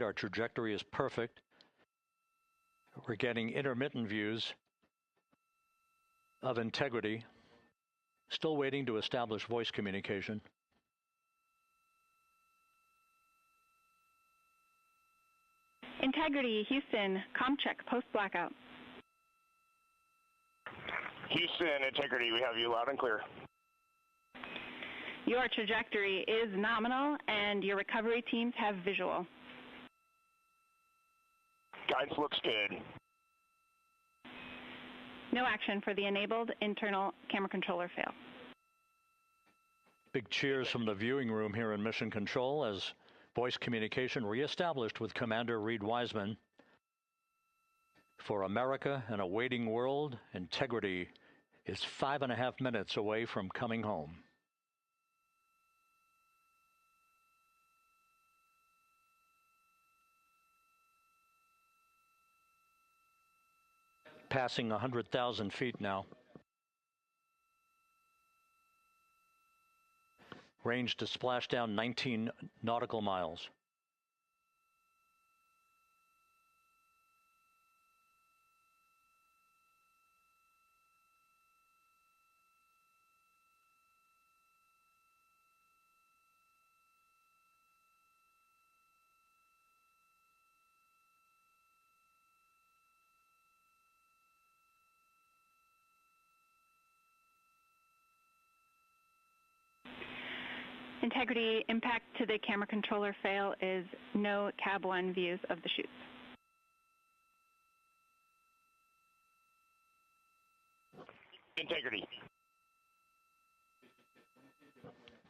Our trajectory is perfect. We're getting intermittent views of integrity. Still waiting to establish voice communication. Integrity, Houston, comm check, post-blackout. Houston, Integrity, we have you loud and clear. Your trajectory is nominal, and your recovery teams have visual. Guidance looks good. No action for the enabled internal camera controller fail. Big cheers from the viewing room here in Mission Control as voice communication reestablished with Commander Reed Wiseman. For America and a waiting world, Integrity is 5.5 minutes away from coming home. Passing 100,000 feet now. Range to splashdown 19 nautical miles. Integrity, impact to the camera controller fail is no Cab 1 views of the chutes. Integrity.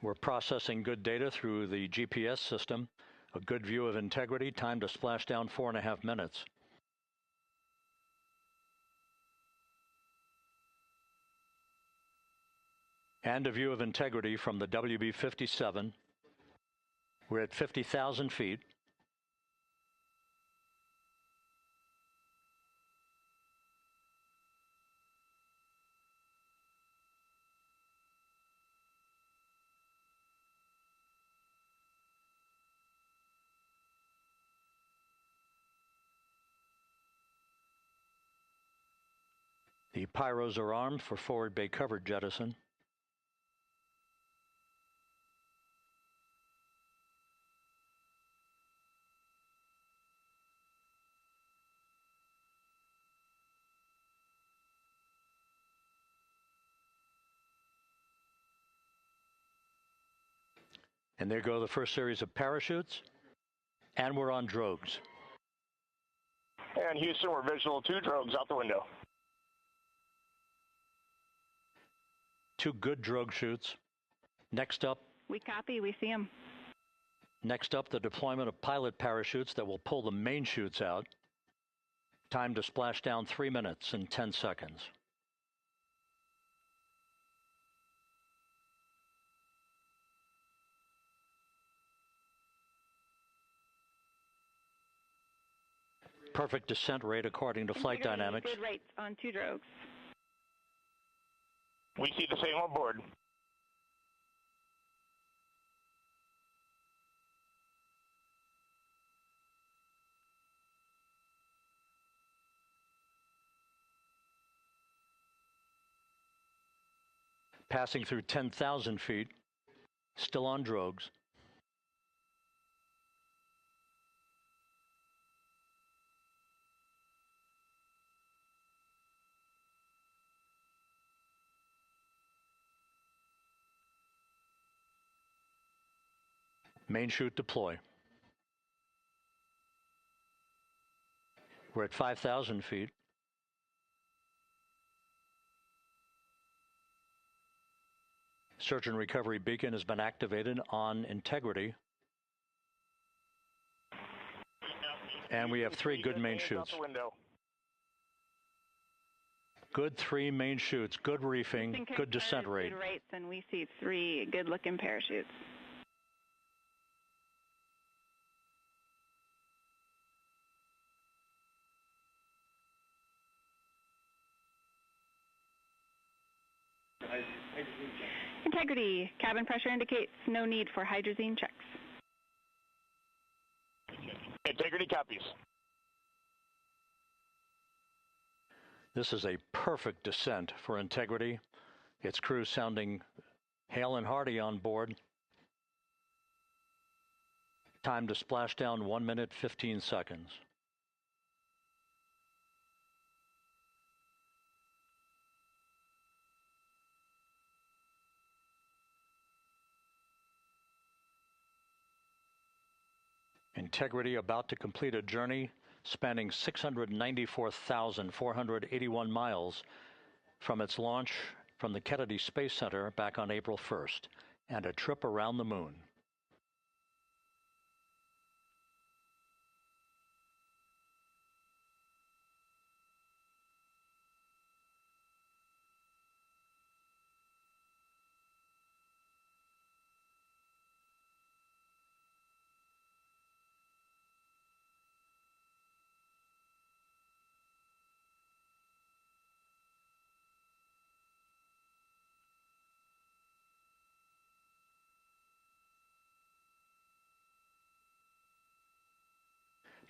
We're processing good data through the GPS system. A good view of Integrity, time to splashdown 4.5 minutes. And a view of Integrity from the WB-57. We're at 50,000 feet. The pyros are armed for forward bay covered jettison. And there go the first series of parachutes, and we're on drogues. And Houston, we're visual 2 drogues out the window. 2 good drogue chutes. Next up. We copy, we see them. Next up, the deployment of pilot parachutes that will pull the main chutes out. Time to splash down 3 minutes and 10 seconds. Perfect descent rate according to flight dynamics. Good rates on 2 drogues. We see the same on board. Passing through 10,000 feet, still on drogues. Main chute deploy. We're at 5,000 feet. Search and recovery beacon has been activated on Integrity. And we have 3 good main chutes. Good 3 main chutes, good reefing, good descent rate. Good rates, and we see 3 good-looking parachutes. Integrity, cabin pressure indicates no need for hydrazine checks. Integrity copies. This is a perfect descent for Integrity. Its crew sounding hale and hearty on board. Time to splash down 1 minute, 15 seconds. Integrity about to complete a journey spanning 694,481 miles from its launch from the Kennedy Space Center back on April 1st, and a trip around the moon.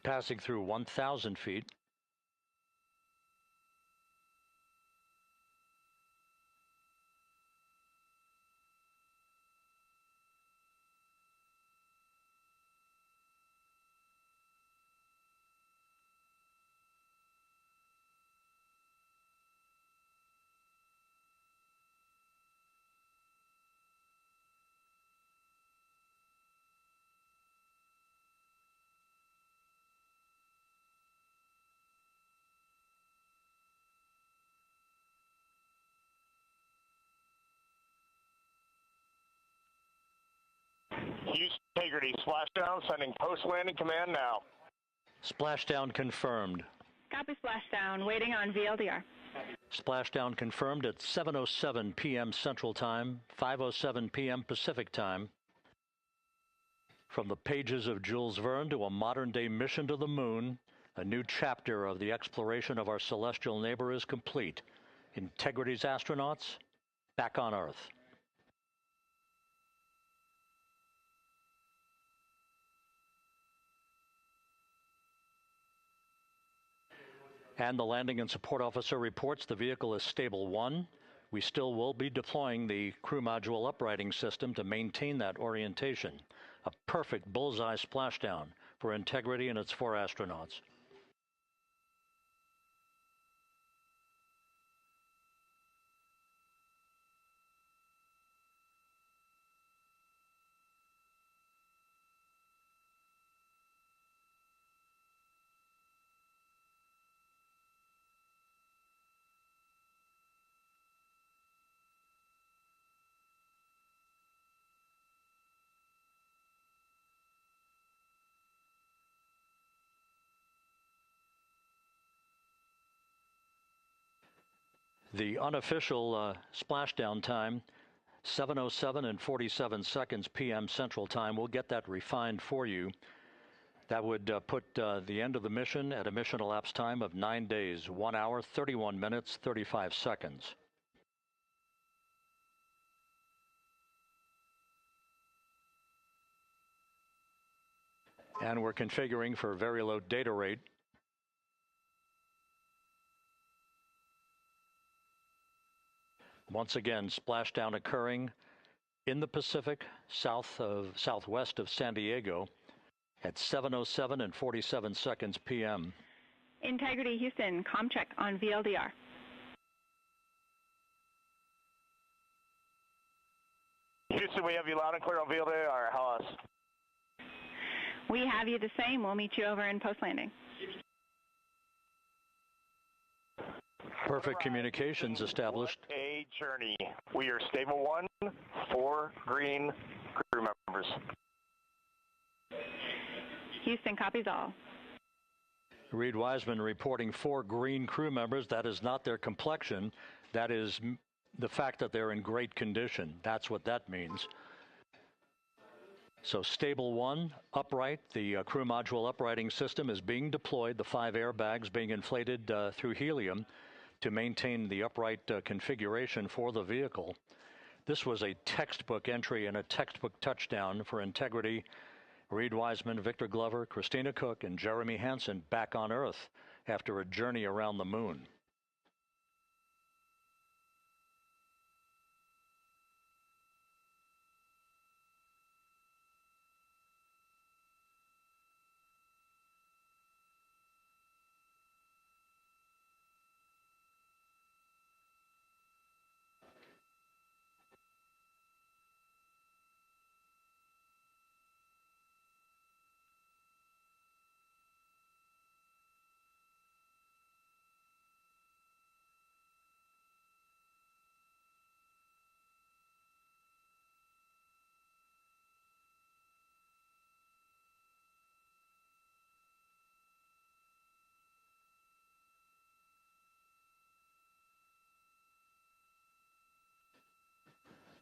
Passing through 1,000 feet. Houston Integrity, splashdown, sending post-landing command now. Splashdown confirmed. Copy splashdown, waiting on VLDR. Splashdown confirmed at 7:07 p.m. Central Time, 5:07 p.m. Pacific Time. From the pages of Jules Verne to a modern-day mission to the moon, a new chapter of the exploration of our celestial neighbor is complete. Integrity's astronauts back on Earth. And the landing and support officer reports the vehicle is stable 1. We still will be deploying the crew module uprighting system to maintain that orientation. A perfect bullseye splashdown for Integrity and its 4 astronauts. The unofficial splashdown time, 7:07 and 47 seconds p.m. Central Time. We'll get that refined for you. That would put the end of the mission at a mission elapsed time of 9 days, 1 hour, 31 minutes, 35 seconds. And we're configuring for very low data rate. Once again, splashdown occurring in the Pacific, southwest of San Diego at 7:07 and 47 seconds p.m. Integrity Houston, comm check on VLDR. Houston, we have you loud and clear on VLDR. How else? We have you the same. We'll meet you over in post-landing. Perfect communications established. A journey. We are stable 1, 4 green crew members. Houston copies all. Reed Wiseman reporting 4 green crew members. That is not their complexion. That is the fact that they're in great condition. That's what that means. So stable 1, upright. The crew module uprighting system is being deployed. The 5 airbags being inflated through helium to maintain the upright configuration for the vehicle. This was a textbook entry and a textbook touchdown for Integrity Reed Wiseman, Victor Glover, Christina Cook, and Jeremy Hansen back on Earth after a journey around the moon.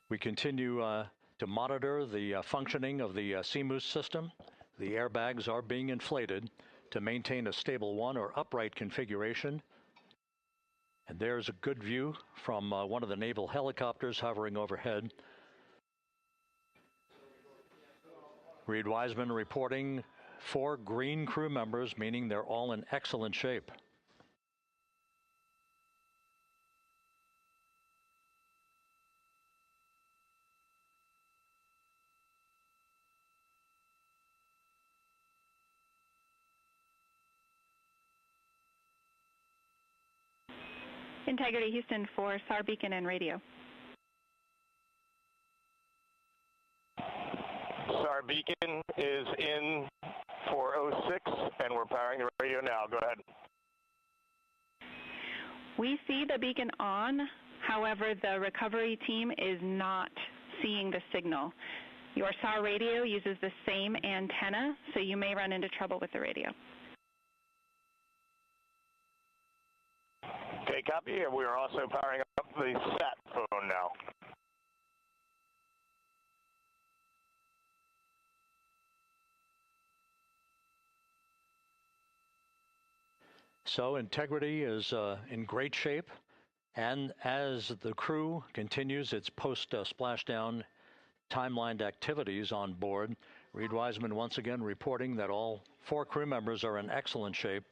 We continue to monitor the functioning of the CMOOS system. The airbags are being inflated to maintain a stable one or upright configuration. And there's a good view from one of the naval helicopters hovering overhead. Reed Wiseman reporting 4 green crew members, meaning they're all in excellent shape. Integrity Houston for SAR beacon and radio. SAR beacon is in 406, and we're powering the radio now. Go ahead. We see the beacon on. However, the recovery team is not seeing the signal. Your SAR radio uses the same antenna, so you may run into trouble with the radio. Okay, copy. And we are also powering up the sat phone now. So Integrity is in great shape, and as the crew continues its post-splashdown timelined activities on board, Reed Wiseman once again reporting that all 4 crew members are in excellent shape.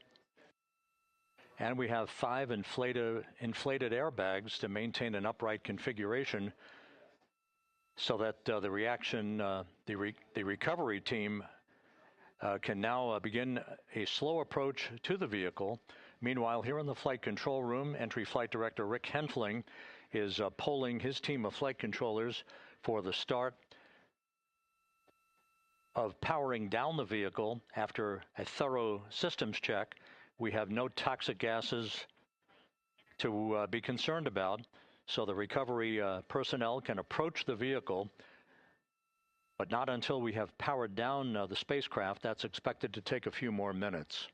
And we have 5 inflated airbags to maintain an upright configuration so that the recovery team can now begin a slow approach to the vehicle. Meanwhile, here in the flight control room, Entry Flight Director Rick Henfling is polling his team of flight controllers for the start of powering down the vehicle after a thorough systems check. We have no toxic gases to be concerned about, so the recovery personnel can approach the vehicle, but not until we have powered down the spacecraft. That's expected to take a few more minutes.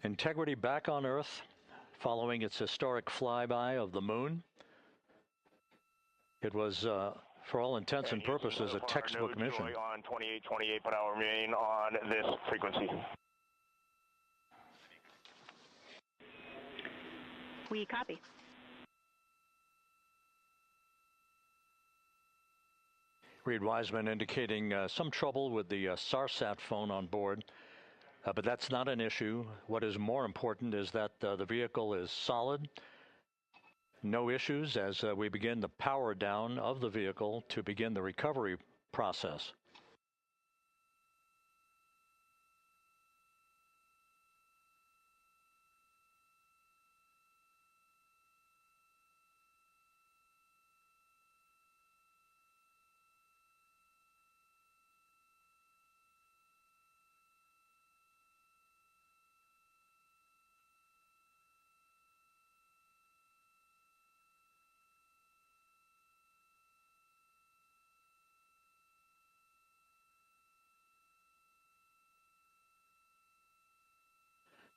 Integrity back on Earth following its historic flyby of the moon. It was, for all intents and purposes, a textbook mission. On 28, but I'll remain on this frequency. We copy. Reed Wiseman indicating some trouble with the SARSAT phone on board. But that's not an issue. What is more important is that the vehicle is solid. No issues as we begin the power down of the vehicle to begin the recovery process.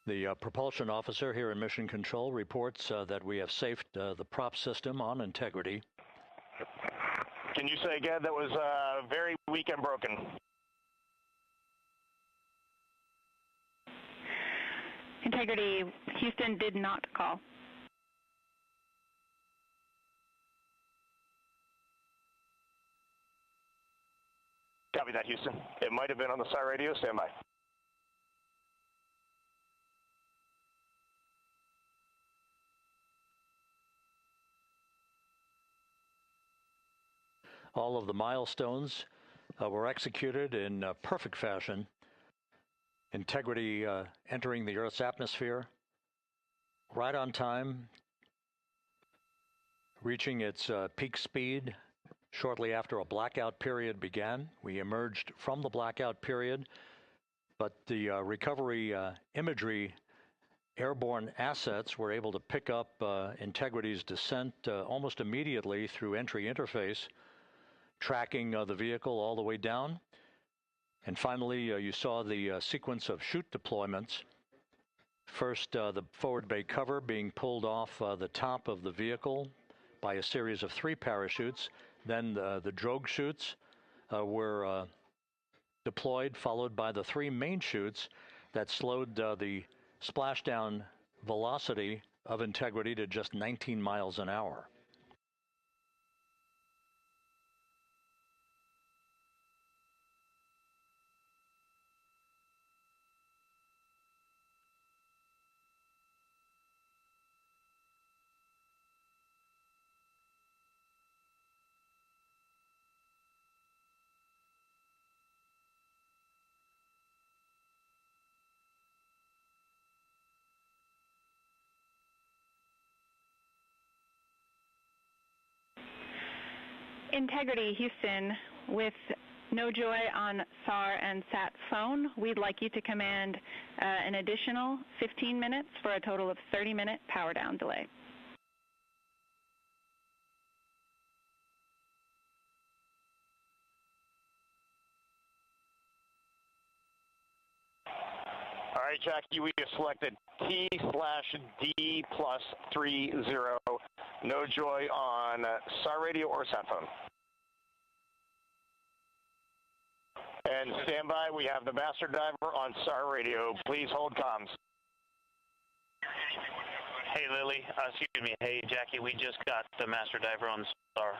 The propulsion officer here in Mission Control reports that we have safed the prop system on integrity. Can you say again? That was very weak and broken. Integrity, Houston did not call. Copy that, Houston. It might have been on the SAR radio. Stand by. All of the milestones were executed in perfect fashion. Integrity entering the Earth's atmosphere right on time, reaching its peak speed shortly after a blackout period began. We emerged from the blackout period, but the recovery imagery airborne assets were able to pick up Integrity's descent almost immediately through entry interface, tracking the vehicle all the way down. And finally, you saw the sequence of chute deployments. First, the forward bay cover being pulled off the top of the vehicle by a series of 3 parachutes. Then the drogue chutes were deployed, followed by the 3 main chutes that slowed the splashdown velocity of Integrity to just 19 miles an hour. Integrity, Houston, with no joy on SAR and SAT phone, we'd like you to command an additional 15 minutes for a total of 30-minute power down delay. All right, Jackie, we have selected T/D+30. No joy on SAR radio or sat phone. And stand by, we have the master diver on SAR radio. Please hold comms. Hey, Lily. Excuse me. Hey, Jackie, we just got the master diver on SAR.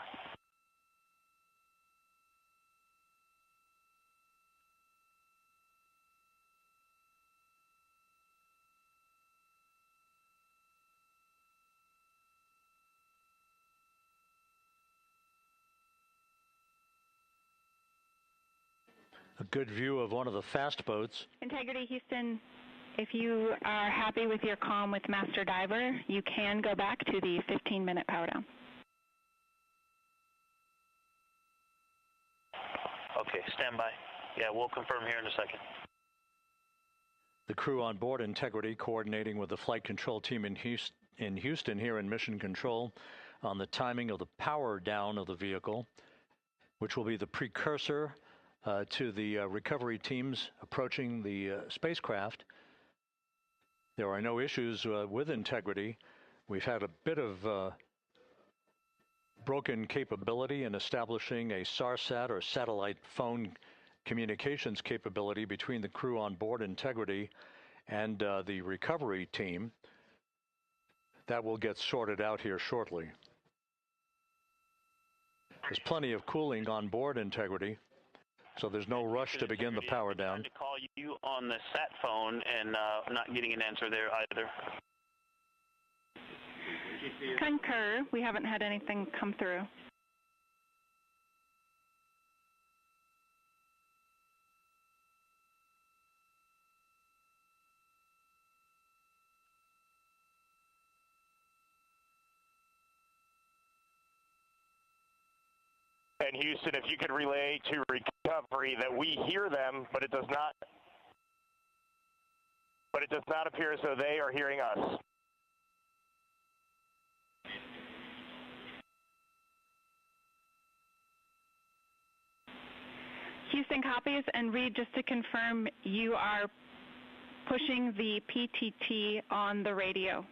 A good view of one of the fast boats. Integrity, Houston, if you are happy with your comm with master diver, you can go back to the 15-minute power down. Okay, stand by. Yeah, we'll confirm here in a second. The crew on board Integrity coordinating with the flight control team in Houston here in Mission Control on the timing of the power down of the vehicle, which will be the precursor to the recovery teams approaching the spacecraft. There are no issues with Integrity. We've had a bit of broken capability in establishing a SARSAT or satellite phone communications capability between the crew on board Integrity and the recovery team. That will get sorted out here shortly. There's plenty of cooling on board Integrity, so there's no rush to begin the power down. I'm trying to call you on the sat phone and not getting an answer there either. Concur. We haven't had anything come through. And Houston, if you could relay to recovery that we hear them, but it does not appear as though they are hearing us. Houston copies, and Reed, just to confirm, you are pushing the PTT on the radio.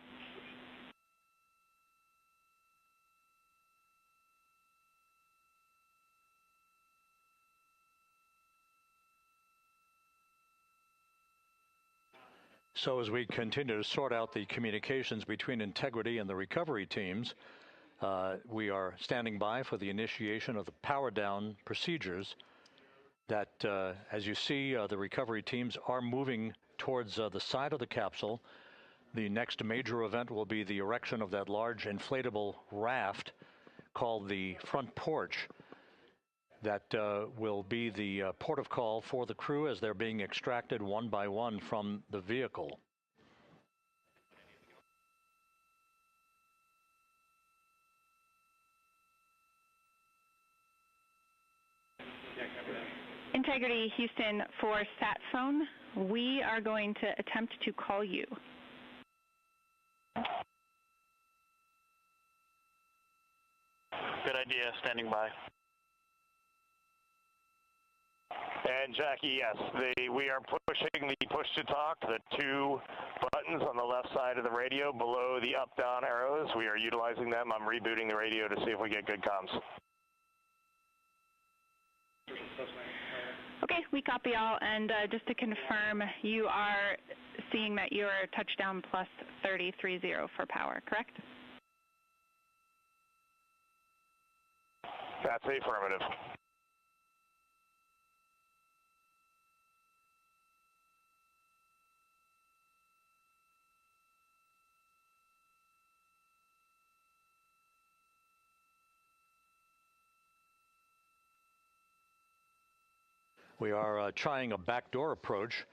So as we continue to sort out the communications between Integrity and the recovery teams, we are standing by for the initiation of the power down procedures that, as you see, the recovery teams are moving towards the side of the capsule. The next major event will be the erection of that large inflatable raft called the front porch. That will be the port of call for the crew as they're being extracted one by one from the vehicle. Integrity Houston, for sat phone, we are going to attempt to call you. Good idea, standing by. And Jackie, yes, we are pushing the push to talk, the two buttons on the left side of the radio below the up-down arrows. We are utilizing them. I'm rebooting the radio to see if we get good comms. Okay, we copy all, and just to confirm, you are seeing that you're touchdown plus 3030 for power, correct? That's affirmative. We are trying a backdoor approach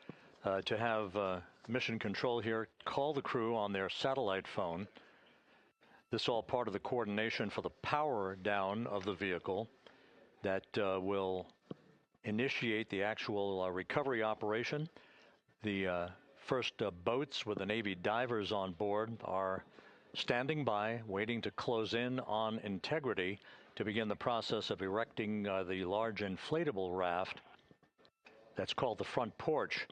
to have mission control here call the crew on their satellite phone. This is all part of the coordination for the power down of the vehicle that will initiate the actual recovery operation. The first boats with the Navy divers on board are standing by, waiting to close in on Integrity to begin the process of erecting the large inflatable raft that's called the front porch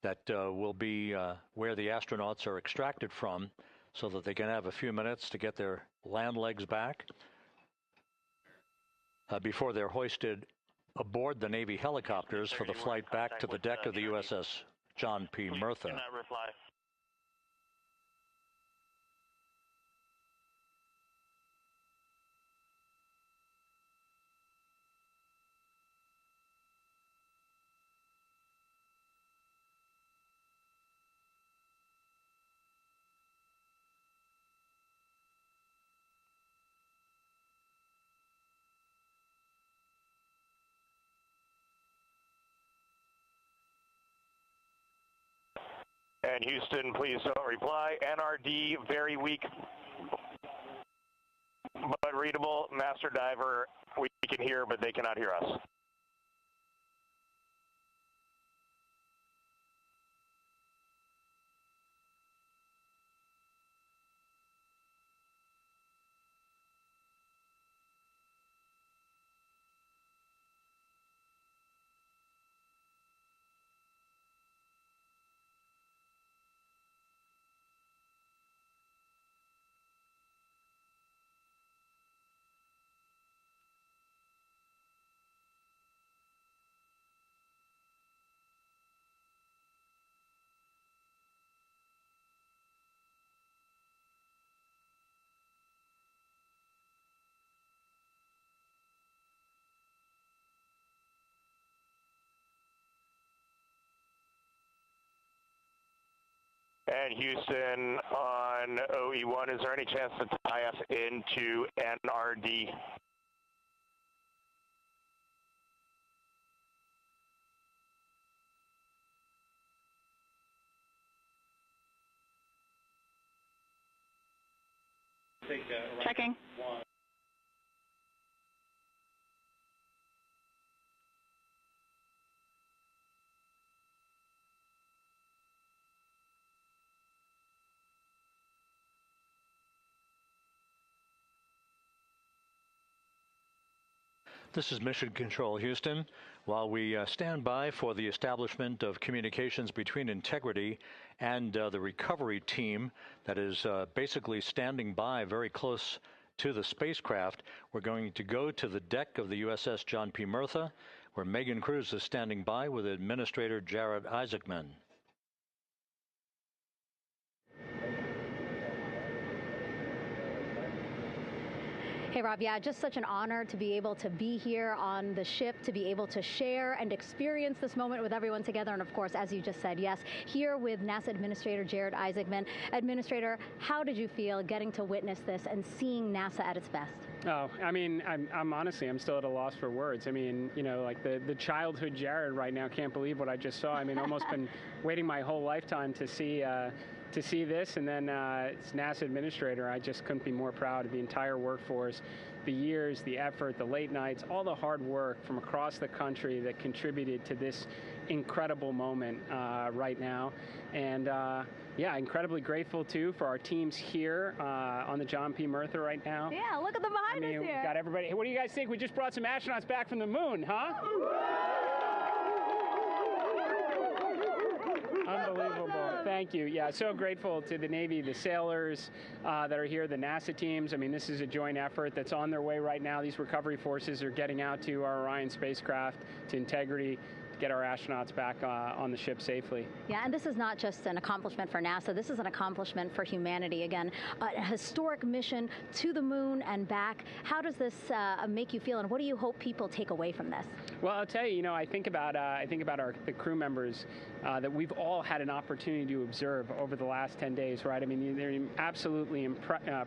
that will be where the astronauts are extracted from so that they can have a few minutes to get their land legs back before they're hoisted aboard the Navy helicopters for the flight back to the deck of the USS John P. Murtha. Cannot reply. And Houston, please don't reply. NRD, very weak, but readable. Master Diver, we can hear, but they cannot hear us. And Houston on OE1, is there any chance to tie us into NRD? Checking. This is Mission Control, Houston. While we stand by for the establishment of communications between Integrity and the recovery team that is basically standing by very close to the spacecraft, we're going to go to the deck of the USS John P. Murtha, where Megan Cruz is standing by with Administrator Jared Isaacman. Hey, Rob, yeah, just such an honor to be able to be here on the ship, to be able to share and experience this moment with everyone together. And of course, as you just said, yes, here with NASA Administrator Jared Isaacman. Administrator, how did you feel getting to witness this and seeing NASA at its best? Oh, I mean, I'm honestly, I'm still at a loss for words. I mean, you know, like the childhood Jared right now can't believe what I just saw. I mean, almost been waiting my whole lifetime to see this, and then it's NASA Administrator. I just couldn't be more proud of the entire workforce, the years, the effort, the late nights, all the hard work from across the country that contributed to this incredible moment right now. And yeah, incredibly grateful too for our teams here on the John P. Murtha right now. Yeah, look at them behind us here. Got everybody. Hey, what do you guys think? We just brought some astronauts back from the moon, huh? Unbelievable. Thank you. Yeah, so grateful to the Navy, the sailors that are here, the NASA teams. I mean, this is a joint effort that's on their way right now. These recovery forces are getting out to our Orion spacecraft, to Integrity, get our astronauts back on the ship safely. Yeah, and this is not just an accomplishment for NASA. This is an accomplishment for humanity. Again, a historic mission to the moon and back. How does this make you feel, and what do you hope people take away from this? Well, I'll tell you, you know, I think about the crew members that we've all had an opportunity to observe over the last 10 days, right? I mean, they're absolutely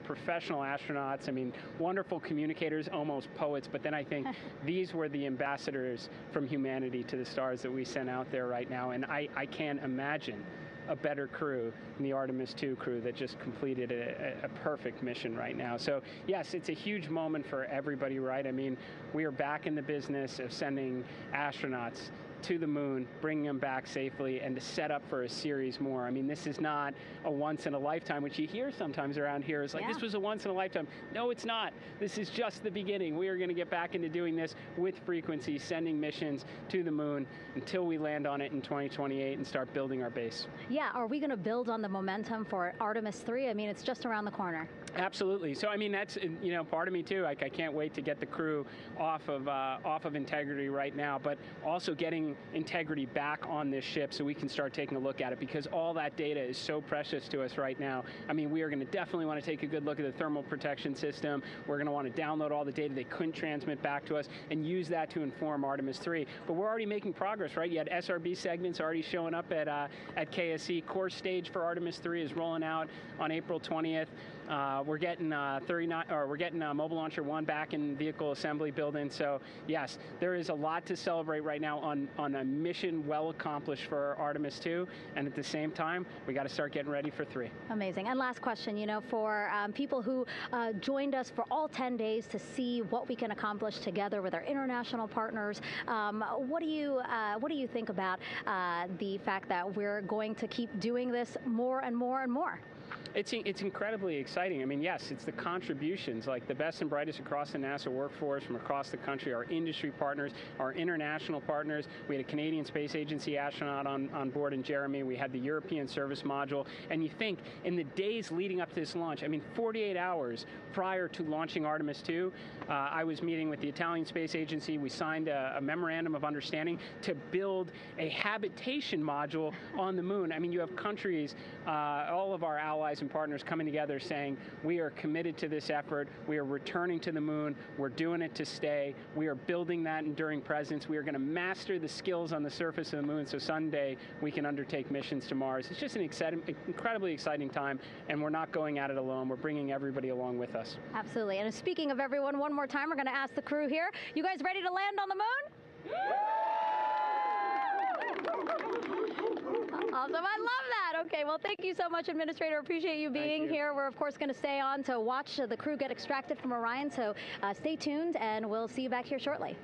professional astronauts. I mean, wonderful communicators, almost poets. But then I think these were the ambassadors from humanity to the stars that we sent out there right now. And I can't imagine a better crew than the Artemis II crew that just completed a perfect mission right now. So yes, it's a huge moment for everybody, right? I mean, we are back in the business of sending astronauts to the moon, bringing them back safely, and to set up for a series more. I mean, this is not a once in a lifetime, which you hear sometimes around here. It's like, this was a once in a lifetime. No, it's not. This is just the beginning. We are going to get back into doing this with frequency, sending missions to the moon until we land on it in 2028 and start building our base. Yeah, are we going to build on the momentum for Artemis III? I mean, it's just around the corner. Absolutely. So, I mean, that's, you know, part of me too. Like, I can't wait to get the crew off of Integrity right now, but also getting Integrity back on this ship so we can start taking a look at it, because all that data is so precious to us right now. I mean, we are going to definitely want to take a good look at the thermal protection system. We're going to want to download all the data they couldn't transmit back to us and use that to inform Artemis III. But we're already making progress, right? You had SRB segments already showing up at KSC. Core stage for Artemis III is rolling out on April 20th. We're getting Mobile Launcher 1 back in vehicle assembly building. So yes, there is a lot to celebrate right now on a mission well accomplished for Artemis II, and at the same time, we got to start getting ready for 3. Amazing. And last question, you know, for people who joined us for all 10 days to see what we can accomplish together with our international partners, what do you think about the fact that we're going to keep doing this more and more and more? It's incredibly exciting. I mean, yes, it's the contributions, like the best and brightest across the NASA workforce from across the country, our industry partners, our international partners. We had a Canadian Space Agency astronaut on board in Jeremy. We had the European Service Module. And you think in the days leading up to this launch, I mean, 48 hours prior to launching Artemis II, I was meeting with the Italian Space Agency. We signed a memorandum of understanding to build a habitation module on the moon. I mean, you have countries, all of our allies and partners coming together saying, we are committed to this effort. We are returning to the moon. We're doing it to stay. We are building that enduring presence. We are going to master the skills on the surface of the moon so someday we can undertake missions to Mars. It's just an incredibly exciting time, and we're not going at it alone. We're bringing everybody along with us. Absolutely. And speaking of everyone, one more time, we're going to ask the crew here, you guys ready to land on the moon? Awesome. I love that. Okay, well, thank you so much, Administrator. Appreciate you being here. We're, of course, going to stay on to watch the crew get extracted from Orion, so stay tuned, and we'll see you back here shortly.